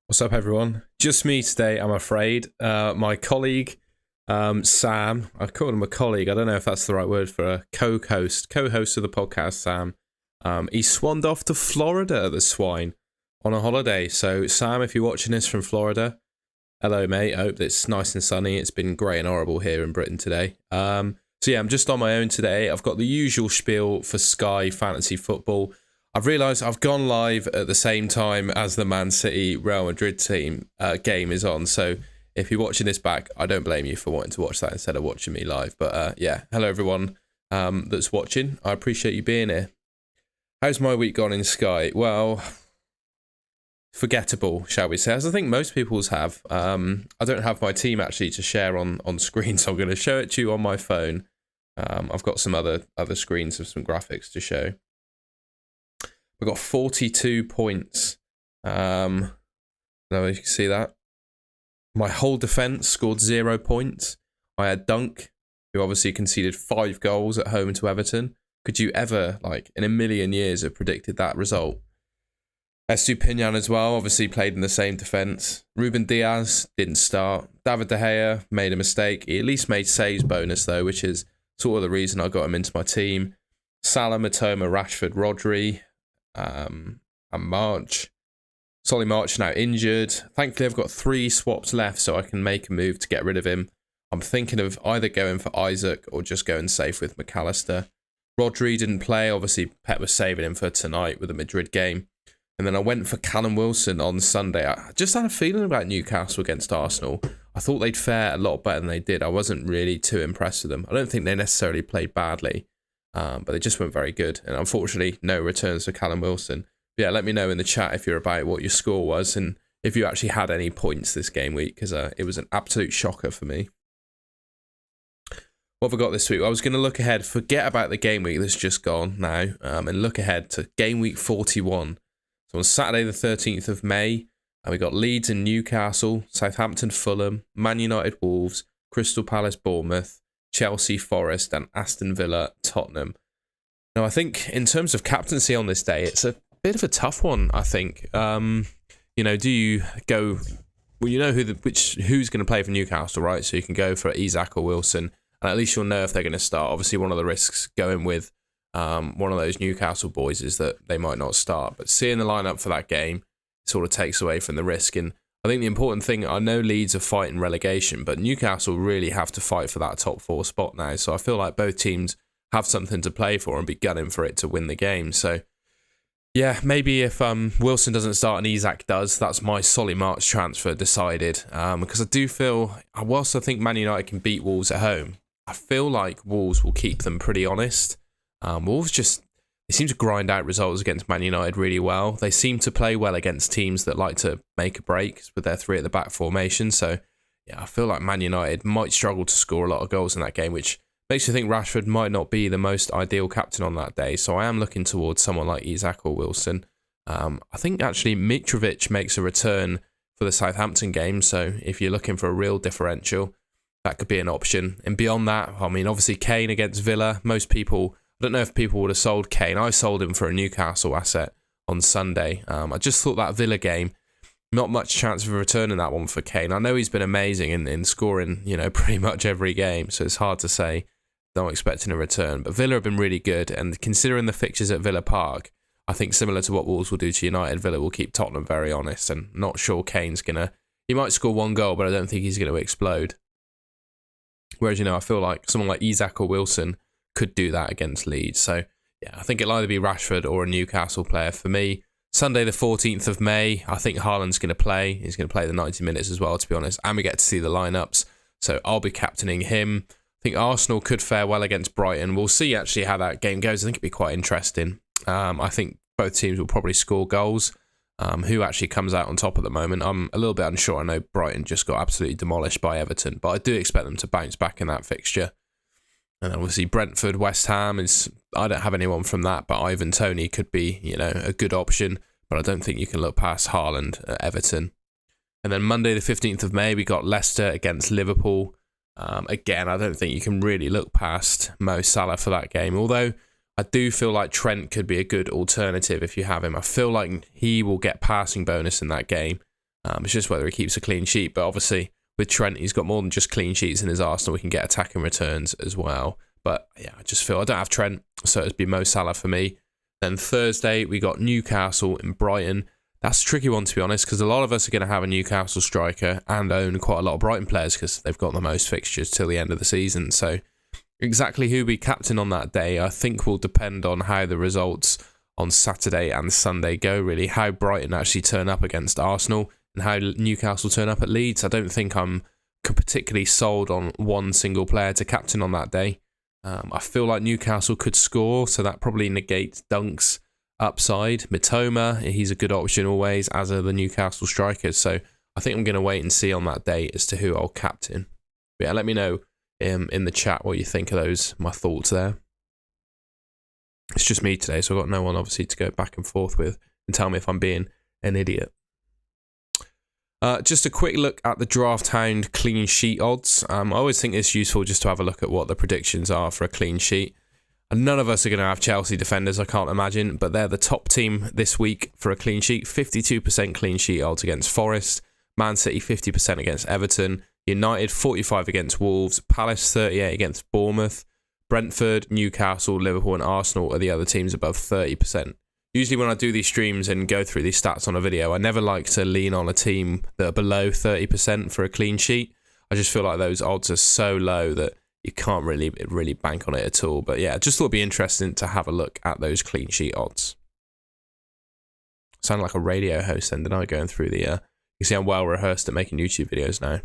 What's up, everyone? Just me today, I'm afraid. My colleague, Sam, I called him a colleague. I don't know if that's the right word for a co-host of the podcast, Sam. He swanned off to Florida, the swine, on a holiday. So, Sam, if you're watching this from Florida, hello, mate. I hope it's nice and sunny. It's been grey and horrible here in Britain today. So, yeah, I'm just on my own today. I've got the usual spiel for Sky Fantasy Football. I've realised I've gone live at the same time as the Man City Real Madrid team game is on. So if you're watching this back, I don't blame you for wanting to watch that instead of watching me live. But yeah, hello everyone that's watching. I appreciate you being here. How's my week gone in Sky? Well, forgettable, shall we say, as I think most people's have. I don't have my team actually to share on screen, so I'm going to show it to you on my phone. I've got some other screens of some graphics to show. We've got 42 points. Now you can see that. My whole defence scored 0 points. I had Dunk, who obviously conceded 5 goals at home to Everton. Could you ever, like, in a million years, have predicted that result? Estupinian as well, obviously played in the same defence. Ruben Diaz didn't start. David De Gea made a mistake. He at least made saves bonus, though, which is sort of the reason I got him into my team. Salah, Matoma, Rashford, Rodri. And March. Solly March now injured. Thankfully, I've got 3 swaps left, so I can make a move to get rid of him. I'm thinking of either going for Isaac or just going safe with McAllister. Rodri didn't play. Obviously, Pep was saving him for tonight with the Madrid game. And then I went for Callum Wilson on Sunday. I just had a feeling about Newcastle against Arsenal. I thought they'd fare a lot better than they did. I wasn't really too impressed with them. I don't think they necessarily played badly. But they just weren't very good. And unfortunately, no returns for Callum Wilson. But yeah, let me know in the chat if you're about what your score was and if you actually had any points this game week, because it was an absolute shocker for me. What have I got this week? I was going to look ahead, forget about the game week that's just gone now, and look ahead to game week 41. So on Saturday the 13th of May, we got Leeds and Newcastle, Southampton, Fulham, Man United, Wolves, Crystal Palace, Bournemouth, Chelsea, Forest, and Aston Villa, Tottenham. Now, I think in terms of captaincy on this day, it's a bit of a tough one, I think. Do you go... Well, you know who's going to play for Newcastle, right? So you can go for Isak or Wilson, and at least you'll know if they're going to start. Obviously, one of the risks going with one of those Newcastle boys is that they might not start. But seeing the lineup for that game sort of takes away from the risk. And I think the important thing, I know Leeds are fighting relegation, but Newcastle really have to fight for that top 4 spot now. So I feel like both teams have something to play for and be gunning for it to win the game. So yeah, maybe if Wilson doesn't start and Isak does, that's my Solly March transfer decided. Because I do feel, whilst I think Man United can beat Wolves at home, I feel like Wolves will keep them pretty honest. Wolves they seem to grind out results against Man United really well. They seem to play well against teams that like to make a break with their 3 at the back formation. So, yeah, I feel like Man United might struggle to score a lot of goals in that game, which makes you think Rashford might not be the most ideal captain on that day. So I am looking towards someone like Isak or Wilson. I think actually Mitrovic makes a return for the Southampton game. So if you're looking for a real differential, that could be an option. And beyond that, I mean, obviously Kane against Villa. Most people... I don't know if people would have sold Kane. I sold him for a Newcastle asset on Sunday. I just thought that Villa game, not much chance of a return in that one for Kane. I know he's been amazing in scoring, pretty much every game, so it's hard to say. Not expecting a return. But Villa have been really good, and considering the fixtures at Villa Park, I think similar to what Wolves will do to United, Villa will keep Tottenham very honest, and not sure Kane's going to... He might score 1 goal, but I don't think he's going to explode. Whereas, I feel like someone like Isak or Wilson could do that against Leeds. So, yeah, I think it'll either be Rashford or a Newcastle player. For me, Sunday the 14th of May, I think Haaland's going to play. He's going to play the 90 minutes as well, to be honest. And we get to see the lineups. So I'll be captaining him. I think Arsenal could fare well against Brighton. We'll see actually how that game goes. I think it'll be quite interesting. I think both teams will probably score goals. Who actually comes out on top at the moment, I'm a little bit unsure. I know Brighton just got absolutely demolished by Everton, but I do expect them to bounce back in that fixture. And obviously Brentford, West Ham I don't have anyone from that, but Ivan Toney could be, a good option. But I don't think you can look past Haaland at Everton. And then Monday the 15th of May, we got Leicester against Liverpool. Again, I don't think you can really look past Mo Salah for that game. Although I do feel like Trent could be a good alternative if you have him. I feel like he will get passing bonus in that game. It's just whether he keeps a clean sheet. But obviously, with Trent, he's got more than just clean sheets in his arsenal. We can get attacking returns as well. But yeah, I just feel I don't have Trent, so it'd be Mo Salah for me. Then Thursday, we got Newcastle and Brighton. That's a tricky one, to be honest, because a lot of us are going to have a Newcastle striker and own quite a lot of Brighton players because they've got the most fixtures till the end of the season. So exactly who we captain on that day, I think, will depend on how the results on Saturday and Sunday go, really. How Brighton actually turn up against Arsenal and how Newcastle turn up at Leeds. I don't think I'm particularly sold on one single player to captain on that day. I feel like Newcastle could score, so that probably negates Dunk's upside. Mitoma, he's a good option always, as are the Newcastle strikers. So I think I'm going to wait and see on that day as to who I'll captain. But yeah, let me know in the chat what you think of those, my thoughts there. It's just me today, so I've got no one obviously to go back and forth with and tell me if I'm being an idiot. Just a quick look at the Draft Hound clean sheet odds. I always think it's useful just to have a look at what the predictions are for a clean sheet. And none of us are going to have Chelsea defenders, I can't imagine, but they're the top team this week for a clean sheet. 52% clean sheet odds against Forest, Man City 50% against Everton, United 45 against Wolves, Palace 38 against Bournemouth, Brentford, Newcastle, Liverpool and Arsenal are the other teams above 30%. Usually when I do these streams and go through these stats on a video, I never like to lean on a team that are below 30% for a clean sheet. I just feel like those odds are so low that you can't really bank on it at all. But yeah, just thought it'd be interesting to have a look at those clean sheet odds. Sound like a radio host then, didn't I, going through the... you see I'm well rehearsed at making YouTube videos now.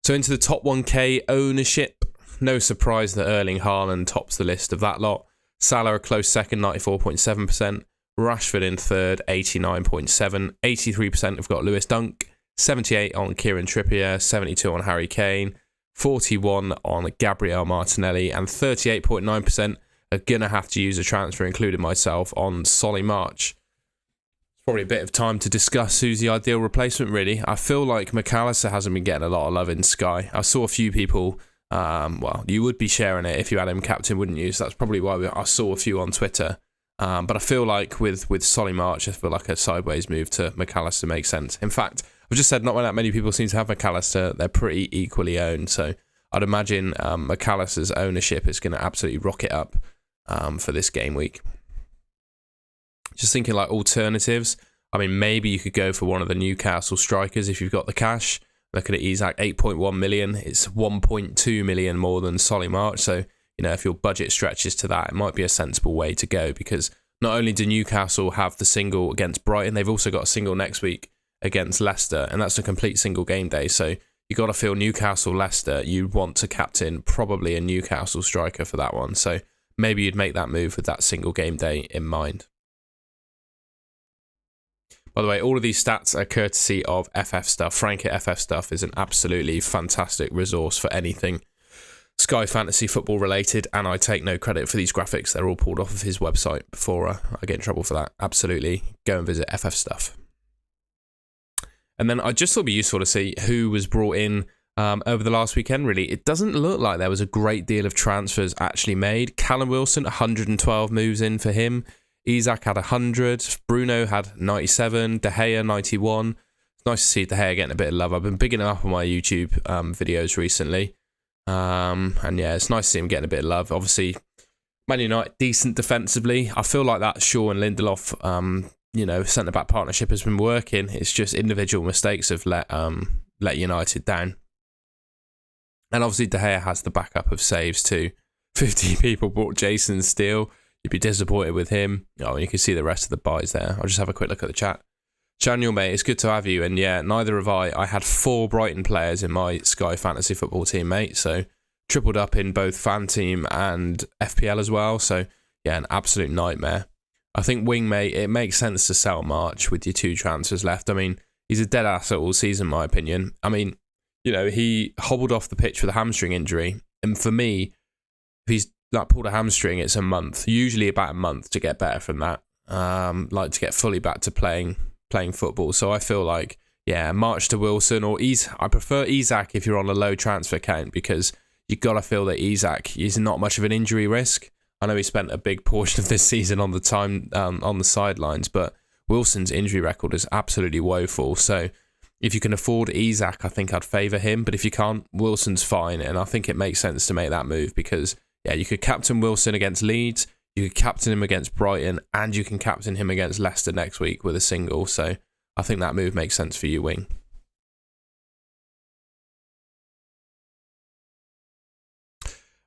So into the top 1K ownership. No surprise that Erling Haaland tops the list of that lot. Salah a close second, 94.7%. Rashford in third, 89.7%. 83% have got Lewis Dunk. 78 on Kieran Trippier. 72 on Harry Kane. 41 on Gabriel Martinelli. And 38.9% are going to have to use a transfer, including myself, on Solly March. It's probably a bit of time to discuss who's the ideal replacement, really. I feel like McAllister hasn't been getting a lot of love in Sky. I saw a few people... well, you would be sharing it if you had him captain, wouldn't you? So that's probably why I saw a few on Twitter. But I feel like with Solly March, I feel like a sideways move to McAllister makes sense. In fact, I've just said not that many people seem to have McAllister. They're pretty equally owned. So I'd imagine McAllister's ownership is going to absolutely rocket up for this game week. Just thinking like alternatives. I mean, maybe you could go for one of the Newcastle strikers if you've got the cash. Looking at Isaac, 8.1 million. It's 1.2 million more than Solly March. So, you know, if your budget stretches to that, it might be a sensible way to go, because not only do Newcastle have the single against Brighton, they've also got a single next week against Leicester, and that's a complete single game day. So you got to feel Newcastle-Leicester, you want to captain probably a Newcastle striker for that one. So maybe you'd make that move with that single game day in mind. By the way, all of these stats are courtesy of FF Stuff. Frank at FF Stuff is an absolutely fantastic resource for anything Sky Fantasy Football related, and I take no credit for these graphics. They're all pulled off of his website before I get in trouble for that. Absolutely, go and visit FF Stuff. And then I just thought it'd be useful to see who was brought in over the last weekend, really. It doesn't look like there was a great deal of transfers actually made. Callum Wilson, 112 moves in for him. Isaac had 100, Bruno had 97, De Gea 91. It's nice to see De Gea getting a bit of love. I've been bigging him up on my YouTube videos recently. And yeah, it's nice to see him getting a bit of love. Obviously, Man United, decent defensively. I feel like that Shaw and Lindelof, you know, centre-back partnership has been working. It's just individual mistakes have let United down. And obviously, De Gea has the backup of saves too. 50 people bought Jason Steele. You'd be disappointed with him. Oh, and you can see the rest of the buys there. I'll just have a quick look at the chat. Daniel, mate, it's good to have you. And yeah, neither have I. I had 4 Brighton players in my Sky Fantasy Football team, mate. So tripled up in both Fan Team and FPL as well. So yeah, an absolute nightmare. I think Wing, mate, it makes sense to sell March with your 2 transfers left. I mean, he's a dead asset all season, in my opinion. I mean, you know, he hobbled off the pitch with a hamstring injury. And for me, if he's like pulled a hamstring, it's a month, usually about a month to get better from that. Like to get fully back to playing football. So I feel like, yeah, March to Wilson, or I prefer Isaac if you're on a low transfer count, because you got to feel that Isaac is not much of an injury risk. I know he spent a big portion of this season on the sidelines, but Wilson's injury record is absolutely woeful. So if you can afford Isak, I think I'd favour him. But if you can't, Wilson's fine. And I think it makes sense to make that move because, yeah, you could captain Wilson against Leeds, you could captain him against Brighton, and you can captain him against Leicester next week with a single. So I think that move makes sense for you, Wing.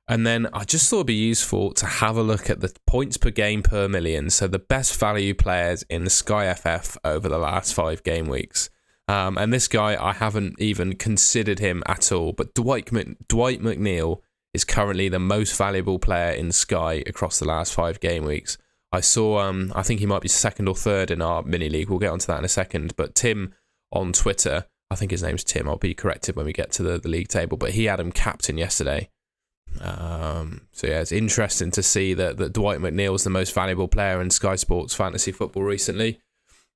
And then I just thought it'd be useful to have a look at the points per game per million. So the best value players in the Sky FF over the last 5 game weeks. And this guy, I haven't even considered him at all. But Dwight McNeil is currently the most valuable player in Sky across the last 5 game weeks. I saw, I think he might be second or third in our mini league. We'll get onto that in a second. But Tim on Twitter, I think his name's Tim. I'll be corrected when we get to the league table. But he had him captain yesterday. So yeah, it's interesting to see that Dwight McNeil is the most valuable player in Sky Sports fantasy football recently.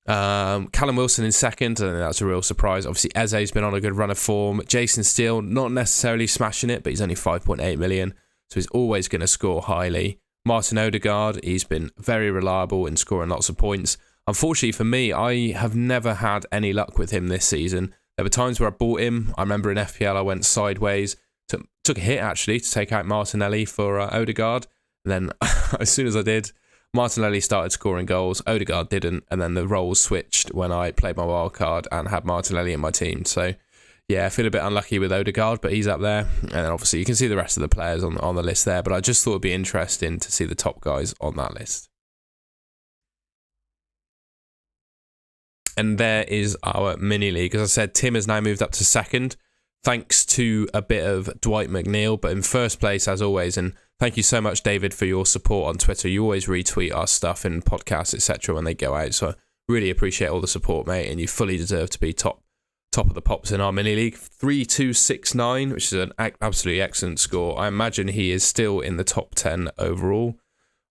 Callum Wilson in second, and that's a real surprise. Obviously, Eze's been on a good run of form. Jason Steele, not necessarily smashing it, but he's only 5.8 million, so he's always going to score highly. Martin Odegaard, he's been very reliable in scoring lots of points. Unfortunately for me, I have never had any luck with him this season. There were times where I bought him. I remember in FPL I went sideways. Took a hit, actually, to take out Martinelli for Odegaard. And then as soon as I did, Martinelli started scoring goals. Odegaard didn't. And then the roles switched when I played my wild card and had Martinelli in my team. So, yeah, I feel a bit unlucky with Odegaard, but he's up there. And then obviously you can see the rest of the players on the list there. But I just thought it'd be interesting to see the top guys on that list. And there is our mini league. As I said, Tim has now moved up to second, thanks to a bit of Dwight McNeil, but in first place as always. And thank you so much, David, for your support on Twitter. You always retweet our stuff in podcasts, etc. when they go out. So I really appreciate all the support, mate. And you fully deserve to be top of the pops in our mini league. 3269, which is an absolutely excellent score. I imagine he is still in the top 10 overall.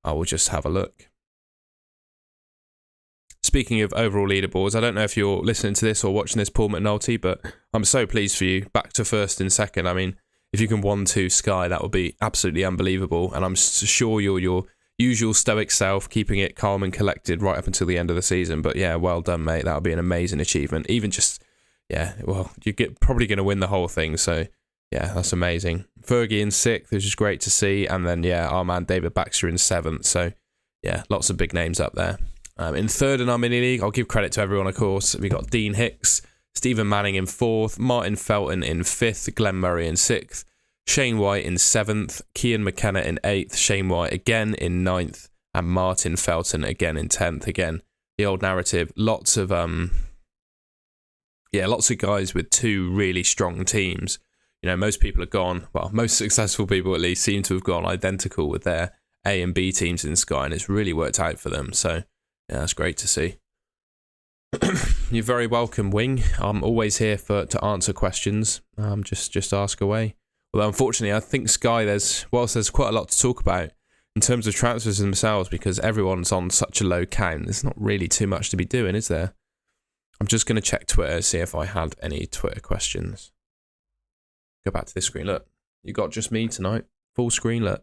I will just have a look. Speaking of overall leaderboards, I don't know if you're listening to this or watching this, Paul McNulty, but I'm so pleased for you. Back to first and second. I mean, if you can 1-2 Sky, that would be absolutely unbelievable. And I'm sure you're your usual stoic self, keeping it calm and collected right up until the end of the season. But yeah, well done, mate. That would be an amazing achievement. Even just, yeah, well, you're probably going to win the whole thing. So yeah, that's amazing. Fergie in 6th, which is great to see. And then, yeah, our man David Baxter in 7th. So yeah, lots of big names up there. In 3rd in our mini league, I'll give credit to everyone, of course. We got Dean Hicks, Stephen Manning in 4th, Martin Felton in 5th, Glenn Murray in 6th, Shane White in 7th, Kian McKenna in 8th, Shane White again in 9th, and Martin Felton again in 10th. Again, the old narrative. Lots of guys with 2 really strong teams. You know, most people have gone, well, most successful people at least seem to have gone identical with their A and B teams in Sky, and it's really worked out for them. So yeah, that's great to see. You're very welcome, Wing. I'm always here to answer questions. Just ask away. Although unfortunately, I think Sky, whilst there's quite a lot to talk about in terms of transfers themselves, because everyone's on such a low count, there's not really too much to be doing, is there? I'm just going to check Twitter, see if I had any Twitter questions. Go back to this screen. Look, you got just me tonight. Full screen, look.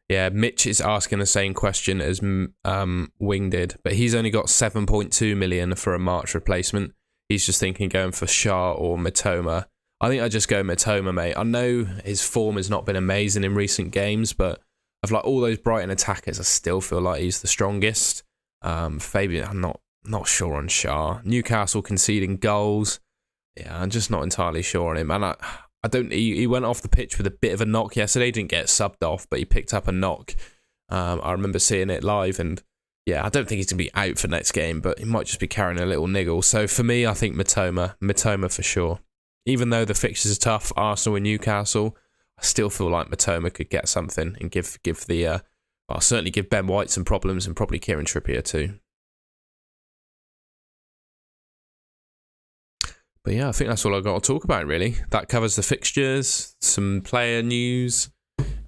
Yeah, Mitch is asking the same question as Wing did, but he's only got 7.2 million for a March replacement. He's just thinking going for Shah or Matoma. I think I'd just go Matoma, mate. I know his form has not been amazing in recent games, but of like all those Brighton attackers, I still feel like he's the strongest. Fabian, I'm not sure on Shah. Newcastle conceding goals. Yeah, I'm just not entirely sure on him. And he went off the pitch with a bit of a knock yesterday. He didn't get subbed off, but he picked up a knock. I remember seeing it live, and yeah, I don't think he's going to be out for next game, but he might just be carrying a little niggle. So for me, I think Matoma for sure. Even though the fixtures are tough, Arsenal and Newcastle, I still feel like Matoma could get something and give I'll certainly give Ben White some problems, and probably Kieran Trippier too. But yeah, I think that's all I've got to talk about, really. That covers the fixtures, some player news.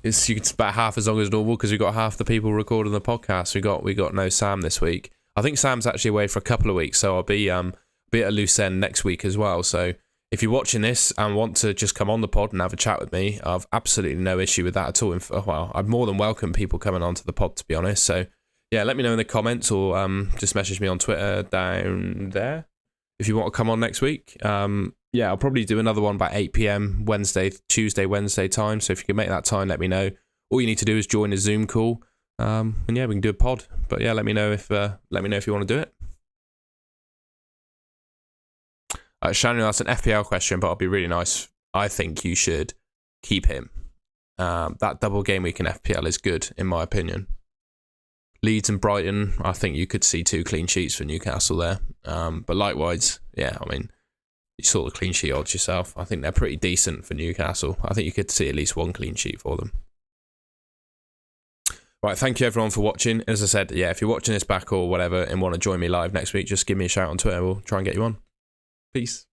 It's about half as long as normal because we've got half the people recording the podcast. We got no Sam this week. I think Sam's actually away for a couple of weeks, so I'll be at a loose end next week as well. So if you're watching this and want to just come on the pod and have a chat with me, I've absolutely no issue with that at all. Well, I'd more than welcome people coming onto the pod, to be honest. So yeah, let me know in the comments, or just message me on Twitter down there if you want to come on next week. Yeah, I'll probably do another one by 8 p.m. Tuesday, Wednesday time. So if you can make that time, let me know. All you need to do is join a Zoom call, and yeah, we can do a pod. But yeah, let me know if you want to do it. Shannon asked an FPL question, but I'll be really nice. I think you should keep him. That double game week in FPL is good, in my opinion. Leeds and Brighton, I think you could see 2 clean sheets for Newcastle there. But likewise, yeah, I mean, you saw the clean sheet odds yourself. I think they're pretty decent for Newcastle. I think you could see at least 1 clean sheet for them. Right, thank you everyone for watching. As I said, yeah, if you're watching this back or whatever and want to join me live next week, just give me a shout on Twitter. We'll try and get you on. Peace.